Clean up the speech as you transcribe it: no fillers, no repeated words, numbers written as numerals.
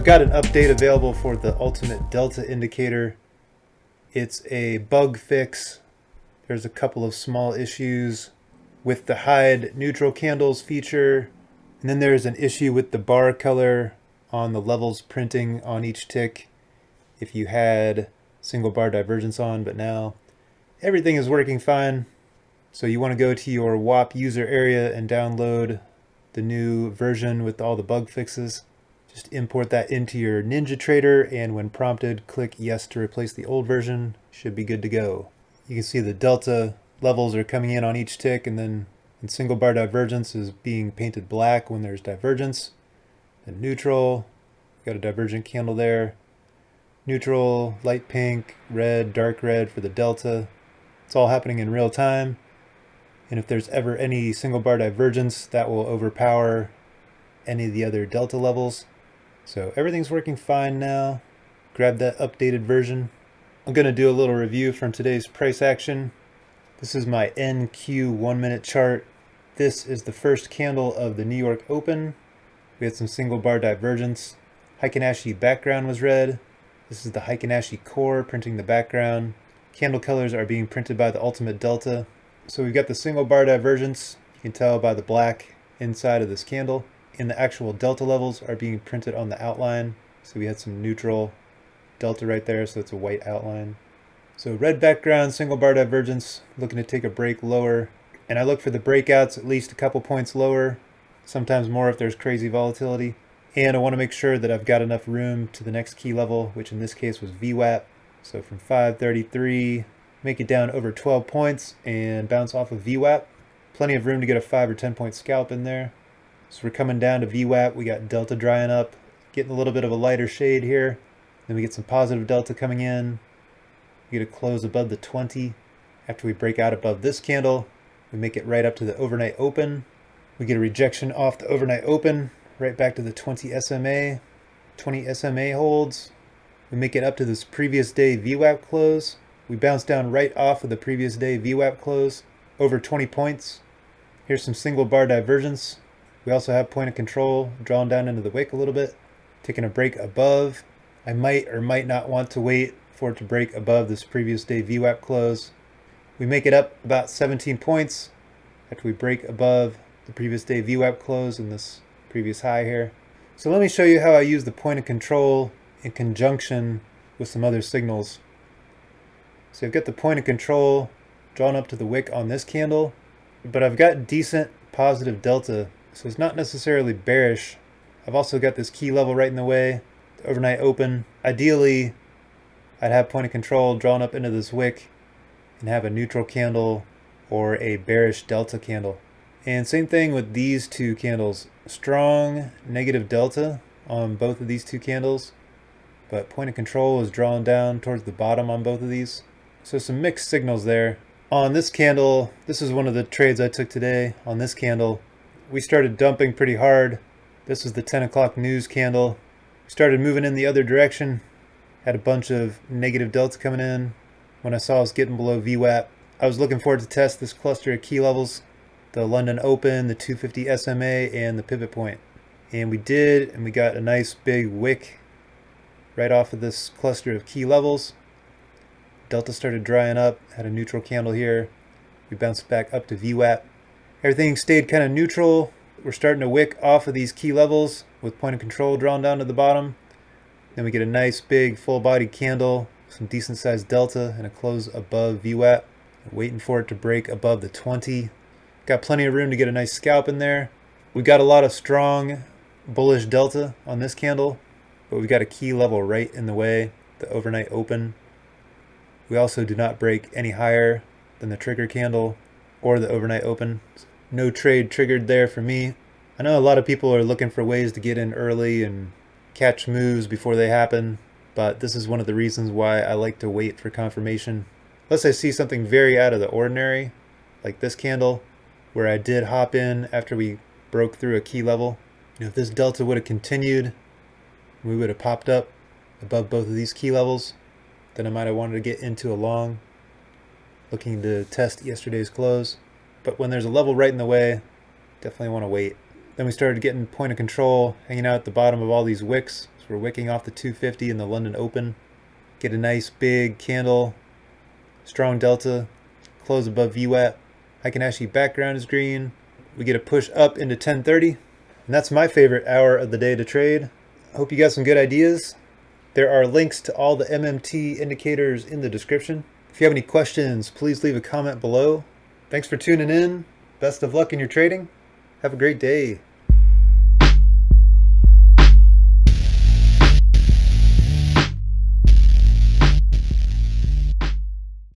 got an update available for the ultimate delta indicator. It's a bug fix. There's a couple of small issues with the hide neutral candles feature, and then there's an issue with the bar color on the levels printing on each tick if you had single bar divergence on, but now everything is working fine. So you want to go to your WAP user area and download the new version with all the bug fixes. Just import that into your NinjaTrader, and when prompted, click yes to replace the old version. Should be good to go. You can see the delta levels are coming in on each tick, and then in single bar divergence is being painted black when there's divergence. And neutral, got a divergent candle there. Neutral, light pink, red, dark red for the delta. It's all happening in real time. And if there's ever any single bar divergence, that will overpower any of the other delta levels. So everything's working fine now. Grab that updated version. I'm going to do a little review from today's price action. This is my NQ 1 minute chart. This is the first candle of the New York Open. We had some single bar divergence. Heikin-Ashi background was red. This is the Heikin-Ashi core printing the background. Candle colors are being printed by the ultimate delta. So we've got the single bar divergence. You can tell by the black inside of this candle. And the actual delta levels are being printed on the outline. So we had some neutral delta right there, so it's a white outline. So red background, single bar divergence, looking to take a break lower. And I look for the breakouts at least a couple points lower, sometimes more if there's crazy volatility. And I want to make sure that I've got enough room to the next key level, which in this case was VWAP. So from 533, make it down over 12 points and bounce off of VWAP. Plenty of room to get a 5 or 10 point scalp in there. So we're coming down to VWAP. We got delta drying up, getting a little bit of a lighter shade here. Then we get some positive delta coming in. We get a close above the 20. After we break out above this candle, we make it right up to the overnight open. We get a rejection off the overnight open, right back to the 20 SMA. 20 SMA holds. We make it up to this previous day VWAP close. We bounce down right off of the previous day VWAP close, over 20 points. Here's some single bar divergence. We also have point of control drawn down into the wick a little bit, taking a break above. I might or might not want to wait for it to break above this previous day VWAP close. We make it up about 17 points after we break above the previous day VWAP close and this previous high here. So let me show you how I use the point of control in conjunction with some other signals. So I've got the point of control drawn up to the wick on this candle, but I've got decent positive delta. So it's not necessarily bearish. I've also got this key level right in the way, the overnight open. Ideally, I'd have point of control drawn up into this wick and have a neutral candle or a bearish delta candle. And same thing with these two candles. Strong negative delta on both of these two candles, but point of control is drawn down towards the bottom on both of these. So some mixed signals there. On this candle, this is one of the trades I took today. On this candle, we started dumping pretty hard. This was the 10 o'clock news candle. We started moving in the other direction. Had a bunch of negative delta coming in. When I saw us getting below VWAP, I was looking forward to test this cluster of key levels. The London Open, the 250 SMA, and the pivot point. And we did, and we got a nice big wick right off of this cluster of key levels. Delta started drying up, had a neutral candle here. We bounced back up to VWAP. Everything stayed kind of neutral. We're starting to wick off of these key levels with point of control drawn down to the bottom. Then we get a nice big full body candle, some decent sized delta, and a close above VWAP. Waiting for it to break above the 20. Got plenty of room to get a nice scalp in there. We got a lot of strong bullish delta on this candle, but we've got a key level right in the way, the overnight open. We also do not break any higher than the trigger candle or the overnight open. No trade triggered there for me. I know a lot of people are looking for ways to get in early and catch moves before they happen, but this is one of the reasons why I like to wait for confirmation. Unless I see something very out of the ordinary, like this candle, where I did hop in after we broke through a key level. If this delta would have continued, we would have popped up above both of these key levels, then I might have wanted to get into a long, looking to test yesterday's close. But when there's a level right in the way, definitely want to wait. Then we started getting point of control hanging out at the bottom of all these wicks. So So we're wicking off the 250 in the London Open. Get a nice big candle, strong delta, close above VWAP. Heikin Ashi background is green. We get a push up into 1030. And that's my favorite hour of the day to trade. Hope you got some good ideas. There are links to all the MMT indicators in the description. If you have any questions, please leave a comment below. Thanks for tuning in. Best of luck in your trading. Have a great day.